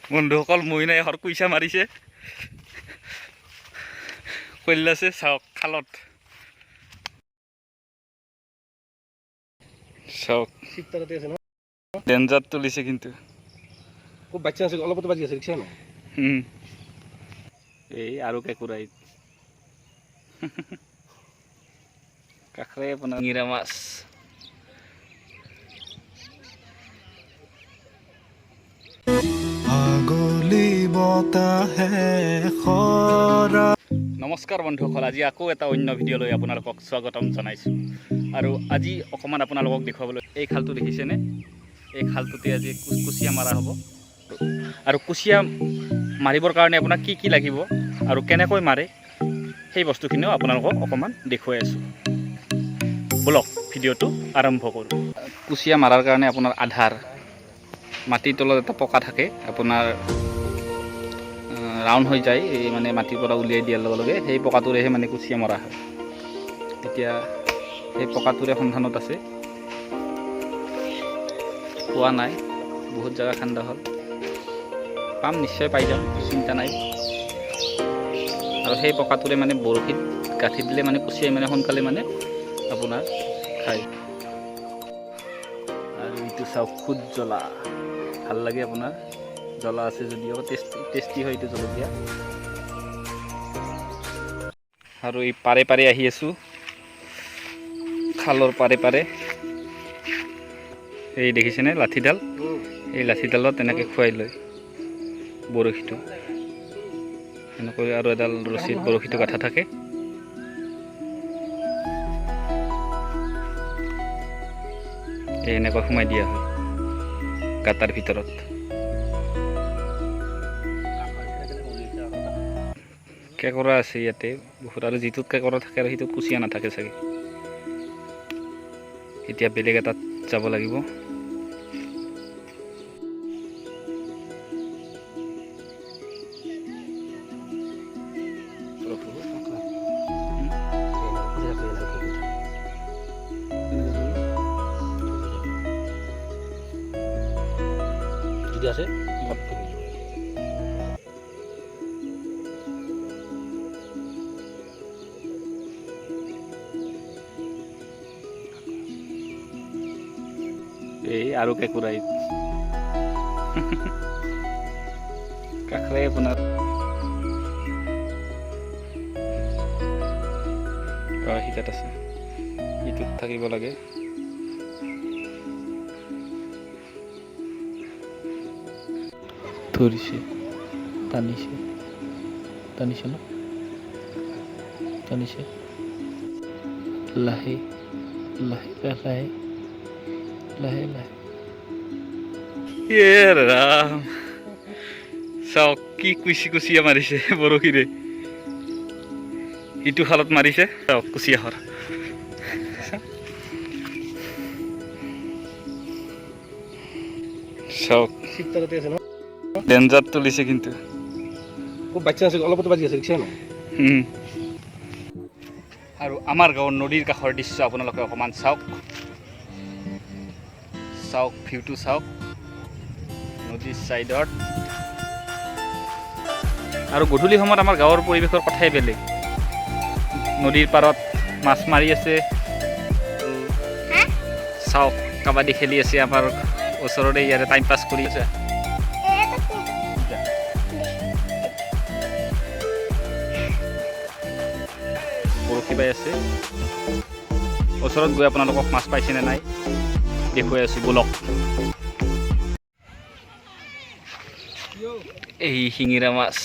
বন্ধুসকল মই নাই হৰ কুইচা মাৰিছে কইলাছে চাওক খালত চাওক শীততাতে আছে না ডেঞ্জার তুলিছে কিন্তু খুব বাচ্চা আছে অলপতে বাজি আছে দেখছ না এই আৰু কেকুৰাই কাখৰে আপোনাৰ গিৰা মাছ আগলি বতাহে খৰা নমস্কাৰ বন্ধুসকল আজি আকৌ এটা অন্য ভিডিঅ' লৈ আপোনালোকক স্বাগতম জনাইছোঁ আৰু আজি অকণমান আপোনালোকক দেখুৱাবলৈ এই খালটো দেখিছেনে এই খালটোতে আজি কুচিয়া মাৰা হ'ব আৰু কুচিয়া মাৰিবৰ কাৰণে আপোনাক কি কি লাগিব আৰু কেনেকৈ মাৰে সেই বস্তুখিনিও আপোনালোকক অকণমান দেখুৱাই আছোঁ বলক ভিডিঅ'টো আৰম্ভ কৰোঁ কুচিয়া মাৰাৰ কাৰণে আপোনাৰ আধাৰ মাটিৰ তলত এটা পকা থাকে আপোনাৰ ৰাউণ্ড হৈ যায় এই মানে মাটিৰ পৰা উলিয়াই দিয়াৰ লগে লগে সেই পকাটোৰেহে মানে কুচিয়া মৰা হয় এতিয়া সেই পকাটোৰে সন্ধানত আছে পোৱা নাই বহুত জেগা খান্দা হ'ল পাম নিশ্চয় পাই যাম চিন্তা নাই আৰু সেই পকাটোৰে মানে বৰশীত গাঁঠি দিলে মানে কুচিয়াই মানে সোনকালে মানে আপোনাৰ খায় আৰু এইটো চাওক খুদ জ্বলা ভাল লাগে আপোনাৰ জ্বলা আছে যদিও টেষ্টি হয় এইটো জলকীয়া আৰু এই পাৰে পাৰে আহি আছোঁ খালৰ পাৰে পাৰে এই দেখিছেনে লাঠিডাল এই লাঠিডালত এনেকৈ খুৱাই লয় বৰশীটো এনেকৈ আৰু এডাল ৰছীত বৰশীটো গাঁঠা থাকে এই এনেকৈ সোমাই দিয়া হয় গাঁতাৰ ভিতৰত কেঁকোৰা আছে ইয়াতে বহুত আৰু যিটোত কেঁকোৰা থাকে আৰু সেইটোত কুচিয়া নাথাকে চাগে এতিয়া বেলেগ এটাত যাব লাগিব যদি আছে এই আৰু কেঁকুৰাই কাষৰে আপোনাৰ সিটাত আছে ইটোত থাকিব লাগে ধৰিছে টানিছে টানিছে ন টানিছে লাহে লাহে লাহে লাহে লাহে ৰাম চাওক কি কুচিয়া মাৰিছে বৰশীৰে ইটো খালত মাৰিছে চাওক কুচিয়াহৰ চাওক শীততাতে আছে না ডেঞ্জার তুলিছে কিন্তু খুব বাচ্চা আছে অলপতে বাজি আছে দেখছ না আৰু আমাৰ গাঁৱৰ নদীৰ কাষৰ দৃশ্য আপোনালোকে অকণমান চাওক চাওক ভিউটো চাওক নদীৰ ছাইডত আৰু গধূলি সময়ত আমাৰ গাঁৱৰ পৰিৱেশৰ কথাই বেলেগ নদীৰ পাৰত মাছ মাৰি আছে চাওক কাবাডী খেলি আছে আমাৰ ওচৰতে ইয়াতে টাইম পাছ কৰি আছে বৰশী বাই আছে ওচৰত গৈ আপোনালোকক মাছ পাইছেনে নাই দেখুৱাই আছোঁ বলক এই শিঙিৰা মাছ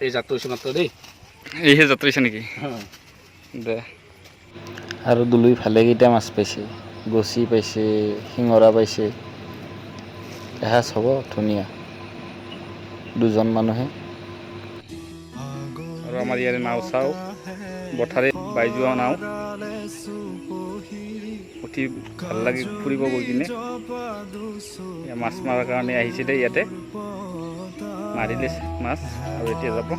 এই যাত্ৰা মাত্ৰ দেই এইহে যাত্ৰাইছে নেকি দে আৰু দুলুই ভালেকেইটা মাছ পাইছে গছি পাইছে শিঙৰা পাইছে এসাঁজ হ'ব ধুনীয়া দুজন মানুহে আৰু আমাৰ ইয়াৰে নাও চাওঁ বঠাৰে বাই যোৱা নাও উঠি উঠি ভাল লাগে ফুৰিব গৈ কিনে মাছ মাৰাৰ কাৰণে আহিছে দেই ইয়াতে মাৰিলে মাছ আৰু এতিয়া যাব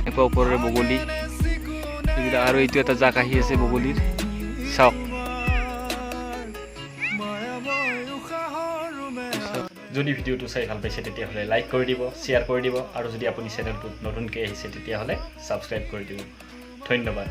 একো ওপৰৰে বগলী এইবিলাক আৰু এইটো এটা জাক আহি আছে বগলীৰ চাওক যদি ভিডিঅ'টো চাই ভাল পাইছে তেতিয়াহ'লে লাইক কৰি দিব শ্বেয়াৰ কৰি দিব আৰু যদি আপুনি চেনেলটোত নতুনকৈ আহিছে তেতিয়াহ'লে ছাবস্ক্ৰাইব কৰি দিব ধন্যবাদ